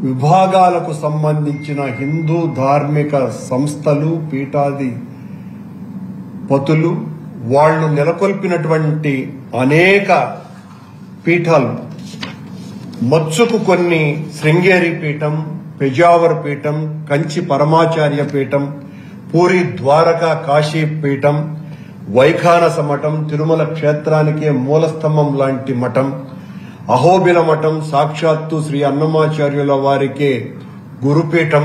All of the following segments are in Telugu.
విభాగాలకు సంబంధించిన హిందూ ధార్మిక సంస్థలు, పీఠాధిపతులు వాళ్ళు నెలకొల్పినటువంటి అనేక పీఠాలు, మత్సుకు కొన్ని శృంగేరి పీఠం, పెజావర్ పీఠం, కంచి పరమాచార్య పీఠం, పూరి ద్వారకా కాశీ పీఠం, వైఖానస మఠం, తిరుమల క్షేత్రానికే మూలస్తంభం లాంటి మఠం, అహోబిల మఠం, సాక్షాత్తు శ్రీ అన్నమాచార్యుల వారికే గురుపీఠం,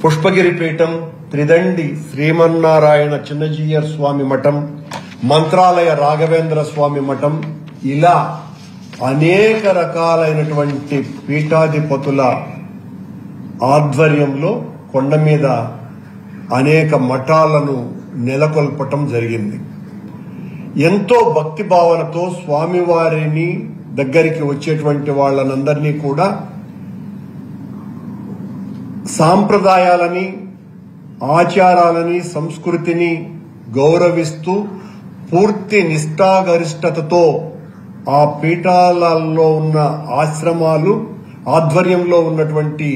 పుష్పగిరి పీఠం, త్రిదండి శ్రీమన్నారాయణ చిన్నజీయర్ స్వామి మఠం, మంత్రాలయ రాఘవేంద్ర స్వామి మఠం, ఇలా అనేక రకాలైనటువంటి పీఠాధిపతుల ఆధ్వర్యంలో కొండ మీద అనేక మఠాలను నెలకొల్పటం జరిగింది. ఎంతో భక్తి భావనతో స్వామివారిని దగ్గరికి వచ్చేటువంటి వాళ్ళనందరినీ కూడా సాంప్రదాయాలని, ఆచారాలని, సంస్కృతిని గౌరవిస్తూ పూర్తి నిష్ఠాగరిష్టతతో ఆ పీఠాలలో ఉన్న ఆశ్రమాలు ఆధ్వర్యంలో ఉన్నటువంటి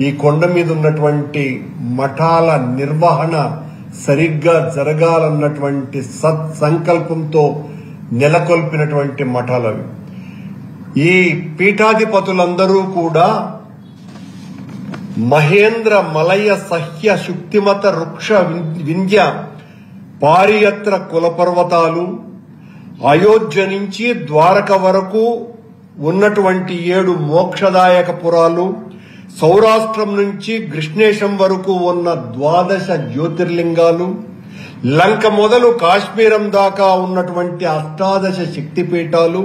ఈ కొండ మీద ఉన్నటువంటి మఠాల నిర్వహణ సరిగ్గా జరగాలన్నటువంటి సత్సంకల్పంతో నెలకొల్పినటువంటి మఠాలవి. ఈ పీఠాధిపతులందరూ కూడా మహేంద్ర మలయ సహ్య శుక్తిమత వృక్ష వింధ్య పారియత్ర కులపర్వతాలు, అయోధ్య నుంచి ద్వారక వరకు ఉన్నటువంటి 7 మోక్షదాయక పురాలు, సౌరాష్ట్రం నుంచి కృష్ణేశం వరకు ఉన్న 12 జ్యోతిర్లింగాలు, లంక మొదలు కాశ్మీరం దాకా ఉన్నటువంటి 18 శక్తిపీఠాలు,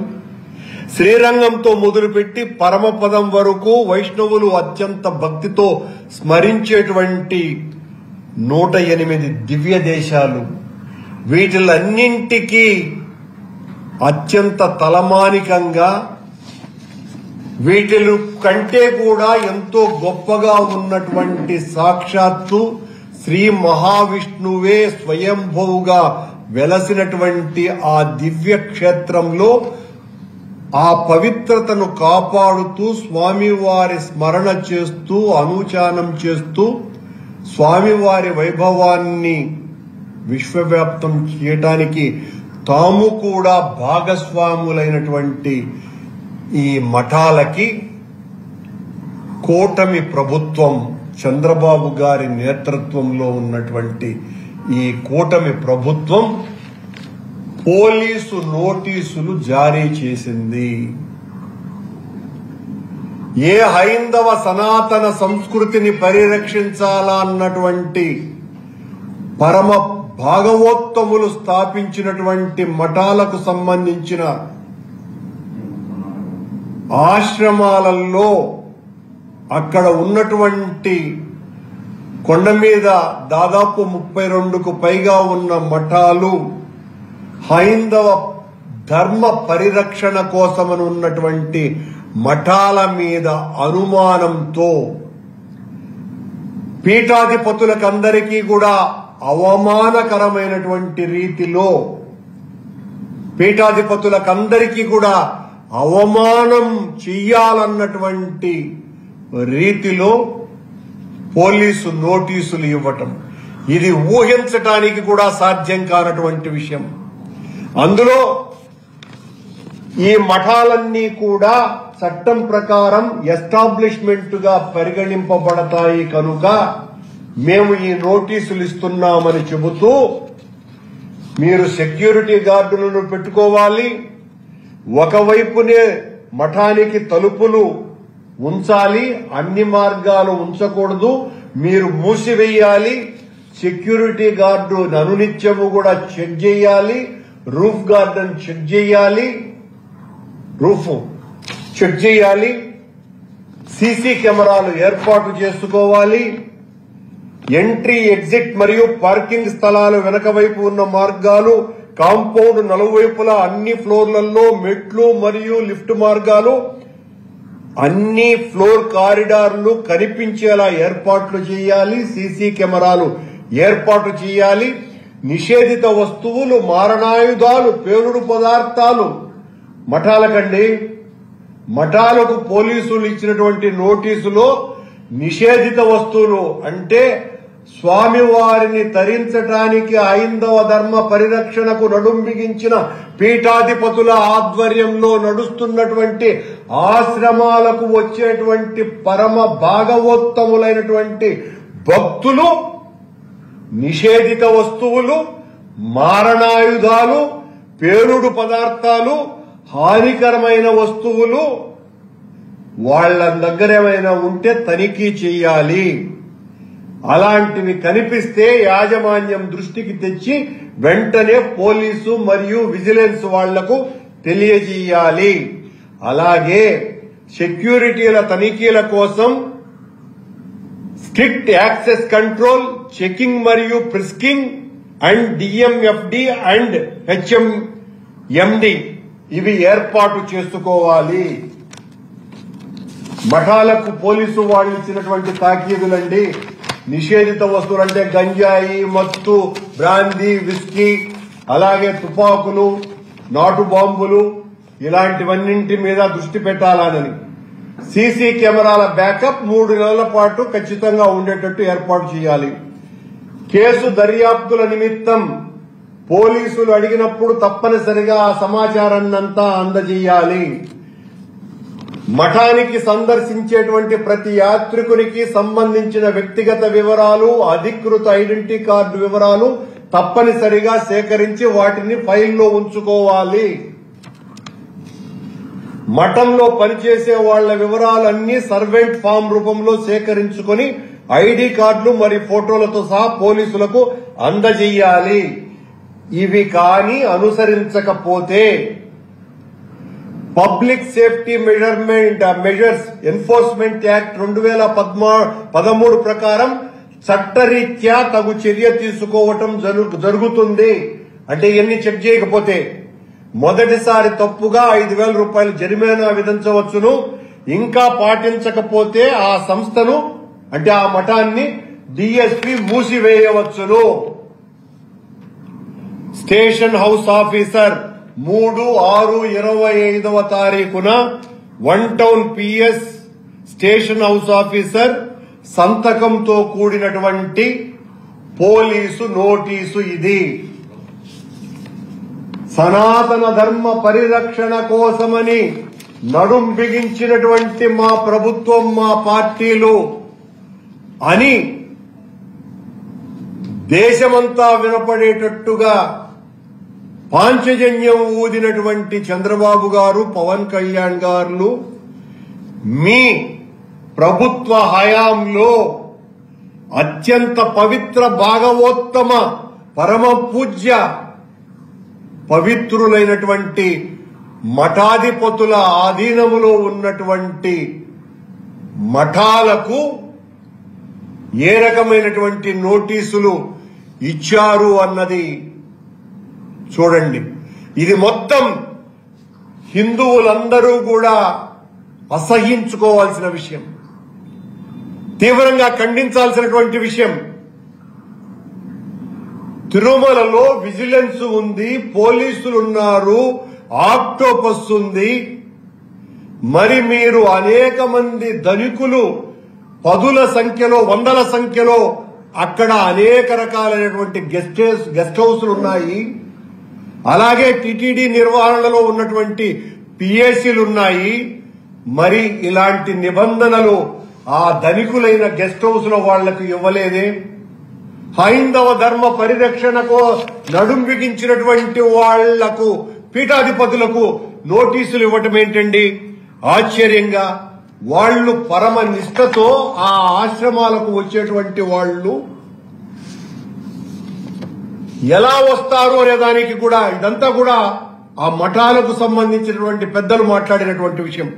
శ్రీరంగంతో మొదలుపెట్టి పరమపదం వరకు వైష్ణవులు అత్యంత భక్తితో స్మరించేటువంటి 108 దివ్య దేశాలు, వీటిలన్నింటికీ అత్యంత తలమానికంగా వీటిలు కంటే కూడా ఎంతో గొప్పగా ఉన్నటువంటి సాక్షాత్తు శ్రీ మహావిష్ణువే స్వయంభువుగా వెలసినటువంటి ఆ దివ్య క్షేత్రంలో ఆ పవిత్రతను కాపాడుతూ స్వామివారి స్మరణ చేస్తూ అనుచానం చేస్తూ స్వామివారి వైభవాన్ని విశ్వవ్యాప్తం చేయడానికి తాము కూడా భాగస్వాములైనటువంటి ఈ మఠాలకి కూటమి ప్రభుత్వం, చంద్రబాబు గారి నేతృత్వంలో ఉన్నటువంటి ఈ కూటమి ప్రభుత్వం పోలీసు నోటీసులు జారీ చేసింది. ఏ హైందవ సనాతన సంస్కృతిని పరిరక్షించాలా అన్నటువంటి పరమ భాగవోత్తములు స్థాపించినటువంటి మఠాలకు సంబంధించిన ఆశ్రమాలలో అక్కడ ఉన్నటువంటి కొండ మీద దాదాపు 32కు పైగా ఉన్న మఠాలు హైందవ ధర్మ పరిరక్షణ కోసమని ఉన్నటువంటి మఠాల మీద అనుమానంతో పీఠాధిపతులకందరికీ కూడా అవమానకరమైనటువంటి రీతిలో పీఠాధిపతులకందరికీ కూడా అవమానం చెయ్యాలన్నటువంటి రీతిలో పోలీసు నోటీసులు ఇవ్వటం, ఇది ఊహించటానికి కూడా సాధ్యం కానటువంటి విషయం. అందులో ఈ మఠాలన్నీ కూడా చట్టం ప్రకారం ఎస్టాబ్లిష్మెంట్ గా పరిగణింపబడతాయి కనుక మేము ఈ నోటీసులు ఇస్తున్నామని చెబుతూ మీరు సెక్యూరిటీ గార్డులను పెట్టుకోవాలి, ఒకవైపునే మఠానికి తలుపులు ఉంచాలి, అన్ని మార్గాలు ఉంచకూడదు, మీరు మూసివేయాలి, సెక్యూరిటీ గార్డు అనునిత్యము కూడా చెక్ చేయాలి, రూఫ్ గార్డెన్ చెక్ చేయాలి, సీసీ కెమెరాలు ఏర్పాటు చేసుకోవాలి, ఎంట్రీ ఎగ్జిట్ మరియు పార్కింగ్ స్థలాలు వెనక వైపు ఉన్న మార్గాలు, కాంపౌండ్ నలువైపులా అన్ని ఫ్లోర్లలో మెట్లు మరియు లిఫ్ట్ మార్గాలు, అన్ని ఫ్లోర్ కారిడార్లు కనిపించేలా ఏర్పాట్లు చేయాలి, సీసీ కెమెరాలు ఏర్పాటు చేయాలి, నిషేధిత వస్తువులు, మారణాయుధాలు, పేలుడు పదార్థాలు మఠాలకండి మఠాలకు పోలీసులు ఇచ్చినటువంటి నోటీసులో నిషేధిత వస్తువులు అంటే స్వామివారిని తరించటానికి హైందవ ధర్మ పరిరక్షణకు నడుం బిగించిన పీఠాధిపతుల ఆధ్వర్యంలో నడుస్తున్నటువంటి ఆశ్రమాలకు వచ్చేటువంటి పరమ భాగవోత్తములైనటువంటి భక్తులు నిషేధిత వస్తువులు, మారణాయుధాలు, పేలుడు పదార్థాలు, హానికరమైన వస్తువులు వాళ్ళ దగ్గర ఏమైనా ఉంటే తనిఖీ చేయాలి. అలాంటివి కనిపిస్తే యాజమాన్యం దృష్టికి తెచ్చి వెంటనే పోలీసు మరియు విజిలెన్స్ వాళ్లకు తెలియజేయాలి. అలాగే సెక్యూరిటీల తనిఖీల కోసం స్ట్రిక్ట్ యాక్సెస్ కంట్రోల్, చెకింగ్ మరియు ప్రిస్కింగ్ అండ్ డిఎంఎఫ్డి అండ్ హెచ్ఎంఎండి ఇవి ఏర్పాటు చేసుకోవాలి. మఠాలకు పోలీసు వాళ్ళు ఇచ్చినటువంటి తాకీదులండి. నిషేధిత వస్తువులు అంటే గంజాయి, మత్తు, బ్రాందీ, విస్కీ, అలాగే తుపాకులు, నాటు బాంబులు ఇలాంటివన్నింటి మీద దృష్టి పెట్టాలని సీసీ కెమెరాల బ్యాకప్ 3 నెలల పాటు ఖచ్చితంగా ఉండేటట్టు ఏర్పాటు చేయాలి. కేసు దర్యాప్తుల నిమిత్తం పోలీసులు అడిగినప్పుడు తప్పనిసరిగా ఆ సమాచారాన్నంతా అందజేయాలి. మఠానికి సందర్శించేటువంటి ప్రతి యాత్రికునికి సంబంధించిన వ్యక్తిగత వివరాలు, అధికృత ఐడెంటిటీ కార్డు వివరాలు తప్పనిసరిగా సేకరించి వాటిని ఫైల్లో ఉంచుకోవాలి. మఠంలో పనిచేసే వాళ్ల వివరాలన్నీ సర్వెంట్ ఫామ్ రూపంలో సేకరించుకొని ఐడి కార్డులు మరియు ఫోటోలతో సహా పోలీసులకు అందజేయాలి. ఇవి కాని అనుసరించకపోతే public safety measures enforcement act 2013 ప్రకారం చట్టరీత్యా తగు చర్య తీసుకోవటం జరుగుతుంది. అంటే ఎన్ని చెక్ చేయకపోతే మొదటిసారి తప్పుగా 5,000 రూపాయలు జరిమానా విధించవచ్చును. ఇంకా పాటించకపోతే ఆ సంస్థను అంటే ఆ మఠాన్ని డిఎస్పీ మూసివేయవచ్చును. Station house officer 3/6/25 1 town PS station house officer సంతకంతో కూడినటువంటి పోలీసు నోటీసు ఇది. సనాతన ధర్మ పరిరక్షణ కోసమని నడుం బిగించినటువంటి మా ప్రభుత్వం, మా పార్టీలు అని దేశమంతా వినపడేటట్టుగా పాంచజన్యం ఊదినటువంటి చంద్రబాబు గారు, పవన్ కళ్యాణ్ గారు మీ ప్రభుత్వ హయాంలో అత్యంత పవిత్ర భాగవోత్తమ పరమ పూజ్య పవిత్రులైనటువంటి మఠాధిపతుల ఆధీనములో ఉన్నటువంటి మఠాలకు ఏ రకమైనటువంటి నోటీసులు ఇచ్చారు అన్నది చూడండి. ఇది మొత్తం హిందువులందరూ కూడా అసహ్యించుకోవాల్సిన విషయం, తీవ్రంగా ఖండించాల్సినటువంటి విషయం. తిరుమలలో విజిలెన్స్ ఉంది, పోలీసులున్నారు, ఆక్టోపస్ ఉంది. మరి మీరు అనేక మంది ధనికులు పదుల సంఖ్యలో, వందల సంఖ్యలో అక్కడ అనేక రకాలైనటువంటి గెస్ట్ హౌస్లు ఉన్నాయి. అలాగే టిటిడి నిర్వహణలో ఉన్నటువంటి పిఎస్సీలున్నాయి. మరి ఇలాంటి నిబంధనలు ఆ ధనికులైన గెస్ట్ హౌస్ లో వాళ్లకు ఇవ్వలేదే? హైందవ ధర్మ పరిరక్షణకు నడుం బిగించినటువంటి వాళ్లకు, పీఠాధిపతులకు నోటీసులు ఇవ్వటం ఏంటండి? ఆశ్చర్యంగా వాళ్లు పరమ నిష్ఠతో ఆ ఆశ్రమాలకు వచ్చేటువంటి వాళ్లు ఎలా వస్తారు అనే దానికి కూడా ఇదంతా కూడా ఆ మఠాలకు సంబంధించినటువంటి పెద్దలు మాట్లాడినటువంటి విషయం.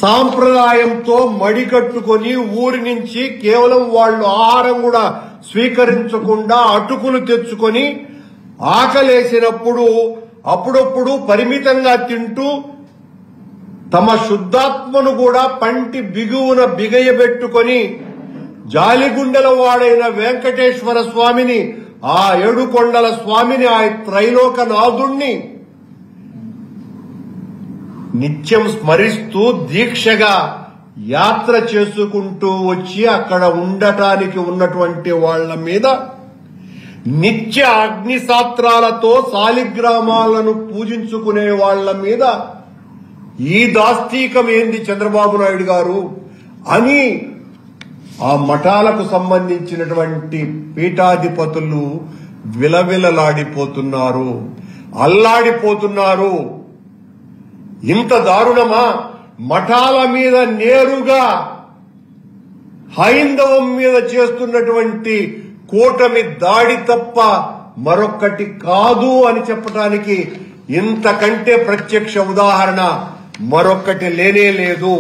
సాంప్రదాయంతో మడికట్టుకొని ఊరి నుంచి కేవలం వాళ్లు ఆహారం కూడా స్వీకరించకుండా అటుకులు తెచ్చుకొని ఆకలేసినప్పుడు అప్పుడప్పుడు పరిమితంగా తింటూ తమ శుద్ధాత్మను కూడా పంటి బిగువున బిగయబెట్టుకొని జాలిగుండెల వాడైన వెంకటేశ్వర స్వామిని, ఆ 7 కొండల స్వామిని, ఆ త్రైలోకనాథుణ్ణి నిత్యం స్మరిస్తూ దీక్షగా యాత్ర చేసుకుంటూ వచ్చి అక్కడ ఉండటానికి ఉన్నటువంటి వాళ్ల మీద నిత్య అగ్నిశాస్త్రాలతో శాలిగ్రామాలను పూజించుకునే వాళ్ల మీద ఈ దాస్తీకం ఏంది చంద్రబాబు నాయుడు గారు అని ఆ మఠాలకు సంబంధించినటువంటి పీఠాధిపతులు విలవిలలాడిపోతున్నారు, అల్లాడిపోతున్నారు. ఇంత దారుణమా? మఠాల మీద నేరుగా హైందవం మీద చేస్తున్నటువంటి కూటమి దాడి తప్ప మరొక్కటి కాదు అని చెప్పడానికి ఇంతకంటే ప్రత్యక్ష ఉదాహరణ మరొక్కటి లేనే లేదు.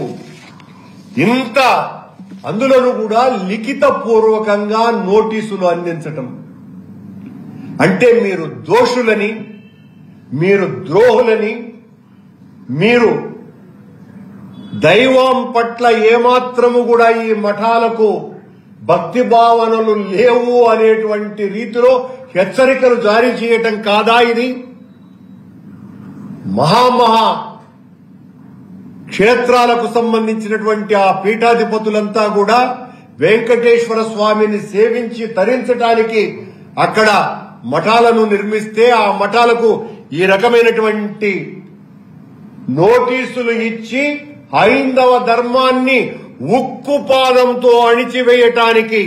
ఇంత అందులోనూ కూడా లిఖిత పూర్వకంగా నోటీసులు అందించటం అంటే మీరు దోషులని, మీరు ద్రోహులని, మీరు దైవం పట్ల ఏమాత్రము కూడా ఈ మఠాలకు భక్తి భావనలు లేవు అనేటువంటి రీతిలో హెచ్చరికలు జారీ చేయటం కాదా ఇది? మహామహా క్షేత్రాలకు సంబంధించినటువంటి ఆ పీఠాధిపతులంతా కూడా వెంకటేశ్వర స్వామిని సేవించి తరించడానికి అక్కడ మఠాలను నిర్మిస్తే ఆ మఠాలకు ఈ రకమైనటువంటి నోటీసులు ఇచ్చి హైందవ ధర్మాన్ని ఉక్కుపాదంతో అణిచివేయటానికి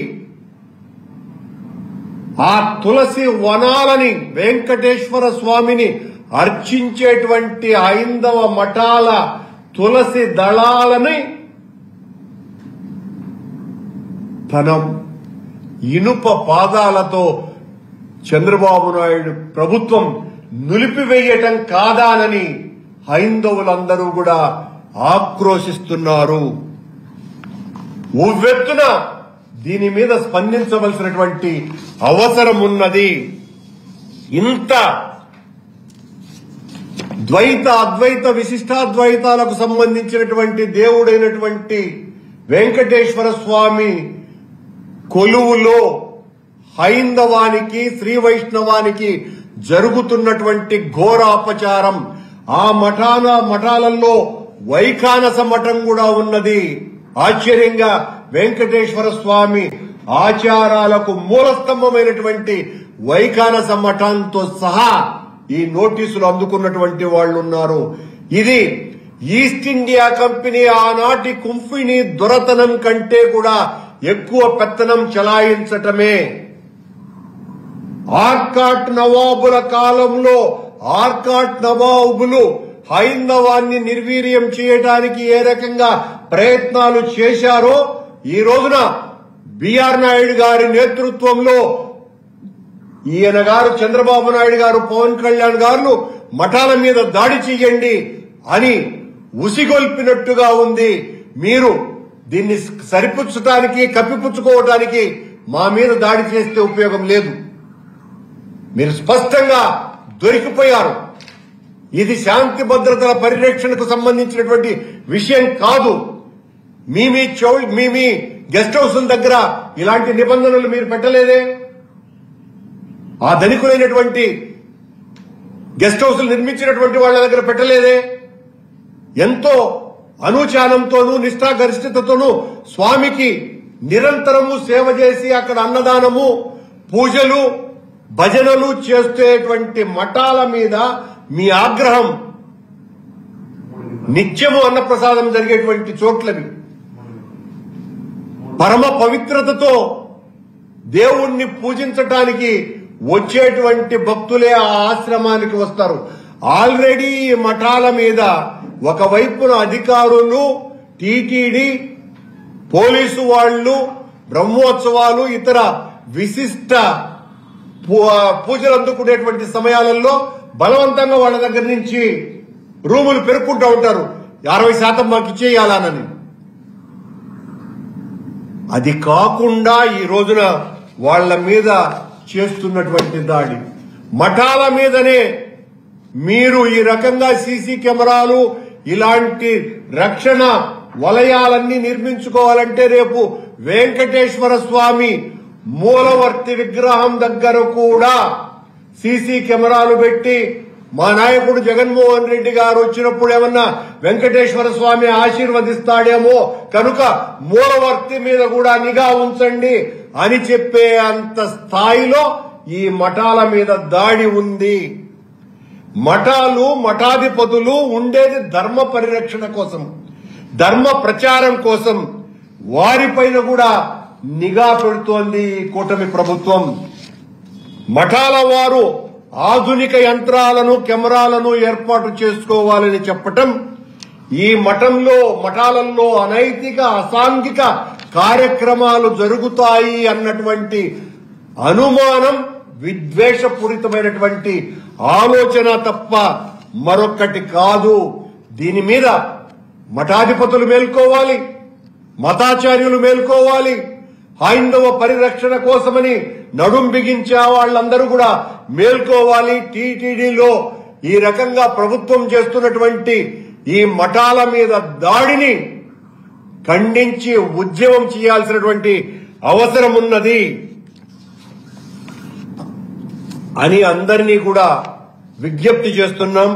ఆ తులసి వనాలని వెంకటేశ్వర స్వామిని అర్చించేటువంటి హైందవ మఠాల తులసి దళాలని తన ఇనుప పాదాలతో చంద్రబాబు నాయుడు ప్రభుత్వం నిలిపివేయటం కాదానని హైందవులందరూ కూడా ఆక్రోశిస్తున్నారు. ఉవ్వెత్తున దీని మీద స్పందించవలసినటువంటి అవసరం ఉన్నది. ఇంత ద్వైత అద్వైత విశిష్టాద్వైతాలకు సంబంధించినటువంటి దేవుడైనటువంటి వెంకటేశ్వర స్వామి కొలువులో హైందవానికి శ్రీ వైష్ణవానికి జరుగుతున్నటువంటి ఘోరాపచారం, ఆ మఠాలలో వైఖానస మఠం కూడా ఉన్నది. ఆశ్చర్యంగా వెంకటేశ్వర స్వామి ఆచారాలకు మూలస్తంభమైనటువంటి వైఖానస మఠంతో సహా ఈ నోటీసులు అందుకున్నటువంటి వాళ్లు ఉన్నారు. ఇది ఈస్ట్ ఇండియా కంపెనీ ఆనాటి కుంఫిని దొరతనం కంటే కూడా ఎక్కువ పెత్తనం చలాయించటమే. ఆర్కాట్ నవాబుల కాలంలో ఆర్కాట్ నవాబులు హైందవాన్ని నిర్వీర్యం చేయడానికి ఏ రకంగా ప్రయత్నాలు చేశారో ఈ రోజున బిఆర్ నాయుడు గారి నేతృత్వంలో ఈయన గారు చంద్రబాబు నాయుడు గారు పవన్ కళ్యాణ్ గారు మఠాల మీద దాడి చెయ్యండి అని ఉసిగొల్పినట్టుగా ఉంది. మీరు దీన్ని సరిపుచ్చటానికి కప్పిపుచ్చుకోవటానికి మా మీద దాడి చేస్తే ఉపయోగం లేదు. మీరు స్పష్టంగా దొరికిపోయారు. ఇది శాంతి భద్రతల పరిరక్షణకు సంబంధించినటువంటి విషయం కాదు. మీ గెస్ట్ హౌస్ల దగ్గర ఇలాంటి నిబంధనలు మీరు పెట్టలేదే. ఆ ధనికులైనటువంటి గెస్ట్ హౌస్లు నిర్మించినటువంటి వాళ్ళ దగ్గర పెట్టలేదే. ఎంతో అనుచానంతోనూ నిష్ఠాగరిష్ఠతతోనూ స్వామికి నిరంతరము సేవ చేసి అక్కడ అన్నదానము, పూజలు, భజనలు చేసేటువంటి మఠాల మీద మీ ఆగ్రహం, నిత్యము అన్నప్రసాదం జరిగేటువంటి చోట్లవి, పరమ పవిత్రతతో దేవుణ్ణి పూజించటానికి వచ్చేటువంటి భక్తులే ఆ ఆశ్రమానికి వస్తారు. ఆల్రెడీ ఈ మఠాల మీద ఒకవైపున అధికారులు, టీటీడీ, పోలీసు వాళ్లు బ్రహ్మోత్సవాలు, ఇతర విశిష్ట పూజలు అందుకునేటువంటి సమయాలలో బలవంతంగా వాళ్ళ దగ్గర నుంచి రూములు పెరుక్కుంటూ ఉంటారు. 60% మాకు ఇచ్చేయాలనని. అది కాకుండా ఈ రోజున వాళ్ల మీద చేస్తున్నటువంటి దాడి, మఠాల మీదనే మీరు ఈ రకంగా సీసీ కెమెరాలు, ఇలాంటి రక్షణ వలయాలన్నీ నిర్మించుకోవాలంటే రేపు వెంకటేశ్వర స్వామి మూలవర్తి విగ్రహం దగ్గర కూడా సీసీ కెమెరాలు పెట్టి మా నాయకుడు జగన్మోహన్ రెడ్డి గారు వచ్చినప్పుడు ఏమన్నా వెంకటేశ్వర స్వామి ఆశీర్వదిస్తాడేమో కనుక మూలవర్తి మీద కూడా నిఘా ఉంచండి అని చెప్పే అంత స్థాయిలో ఈ మఠాల మీద దాడి ఉంది. మఠాలు మఠాధిపతులు ఉండేది ధర్మ పరిరక్షణ కోసం, ధర్మ ప్రచారం కోసం. వారిపైన కూడా నిఘా పెడుతోంది ఈ కూటమి ప్రభుత్వం. మఠాల వారు ఆధునిక యంత్రాలను కెమెరాలను ఏర్పాటు చేసుకోవాలని చెప్పటం, ఈ మఠాలలో అనైతిక అసాంఘిక కార్యక్రమాలు జరుగుతాయి అన్నటువంటి అనుమానం విద్వేషపూరితమైనటువంటి ఆలోచన తప్ప మరొక్కటి కాదు. దీని మీద మఠాధిపతులు మేల్కోవాలి, మతాచార్యులు మేల్కోవాలి. హైందవ పరిరక్షణ కోసమని నడుం బిగించే వాళ్ళందరూ కూడా మేల్కోవాలి. టీటీడీలో ఈ రకంగా ప్రభుత్వం చేస్తున్నటువంటి ఈ మఠాల మీద దాడిని ఖండించి ఉద్యమం చేయాల్సినటువంటి అవసరం ఉన్నది అని అందరినీ కూడా విజ్ఞప్తి చేస్తున్నాం.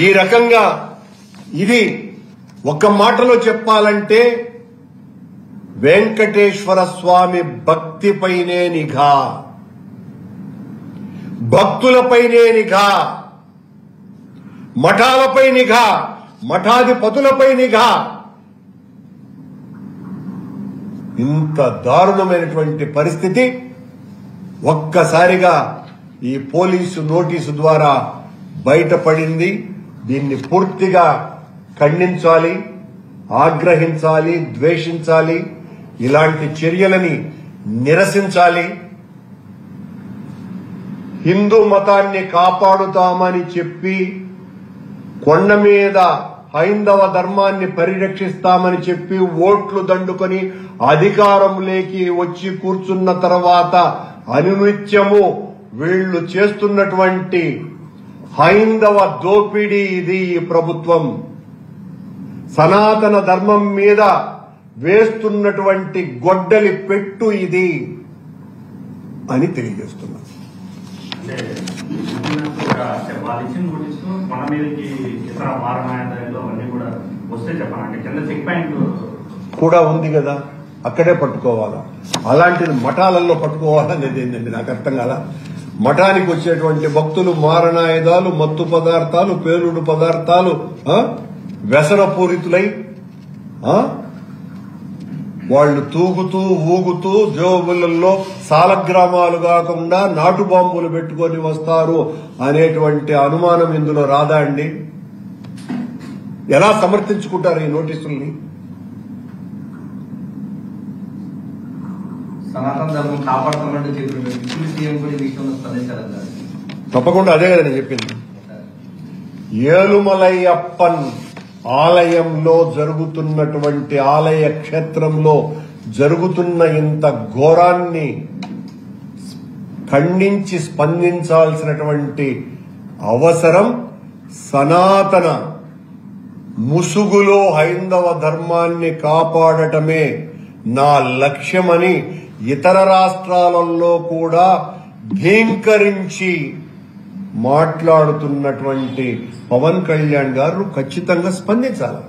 ఈ రకంగా ఇది ఒక్క మాటలో చెప్పాలంటే వెంకటేశ్వర స్వామి భక్తిపైనే నిఘా, భక్తులపైనే నిఘా, మఠాలపై నిఘా, మఠాధిపతులపై నిఘా. ఇంత దారుణమైనటువంటి పరిస్థితి ఒక్కసారిగా ఈ పోలీసు నోటీసు ద్వారా బయటపడింది. దీన్ని పూర్తిగా ఖండించాలి, ఆగ్రహించాలి, ద్వేషించాలి. ఇలాంటి చర్యలని నిరసించాలి. హిందూ మతాన్ని కాపాడుతామని చెప్పి కొండ మీద హైందవ ధర్మాన్ని పరిరక్షిస్తామని చెప్పి ఓట్లు దండుకొని అధికారంలోకి వచ్చి కూర్చున్న తర్వాత అనునిత్యము వీళ్లు చేస్తున్నటువంటి హైందవ దోపిడీ ఇది. ఈ ప్రభుత్వం సనాతన ధర్మం మీద వేస్తున్నటువంటి గొడ్డలి పెట్టు ఇది అని తెలియజేస్తున్నారు. కూడా ఉంది కదా, అక్కడే పట్టుకోవాలా? అలాంటిది మఠాలలో పట్టుకోవాలనేది ఏంటండి నాకు అర్థం కాల. మఠానికి వచ్చేటువంటి భక్తులు మారణాయుధాలు, మత్తు పదార్థాలు, పేలుడు పదార్థాలు వ్యసనపూరితులై వాళ్లు తూగుతూ ఊగుతూ జోబులలో సాలగ్రామాలు కాకుండా నాటు బాంబులు పెట్టుకొని వస్తారు అనేటువంటి అనుమానం ఇందులో రాదా అండి? ఎలా సమర్థించుకుంటారు ఈ నోటీసుల్ని? సనాతన ధర్మం కాపాడుతామంటే తప్పకుండా అదే కదా నేను చెప్పింది. ఏలుమలై అప్పన్ ఆలయంలో జరుగుతున్నటువంటి ఆలయ క్షేత్రంలో జరుగుతున్న ఇంత ఘోరాన్ని ఖండించి స్పందించాల్సినటువంటి అవసరం సనాతన ముసుగులో హైందవ ధర్మాన్ని కాపాడటమే నా లక్ష్యమని ఇతర రాష్ట్రాలలో కూడా ధీంకరించి మాట్లాడుతున్నటువంటి పవన్ కళ్యాణ్ గారు ఖచ్చితంగా స్పందించాలి.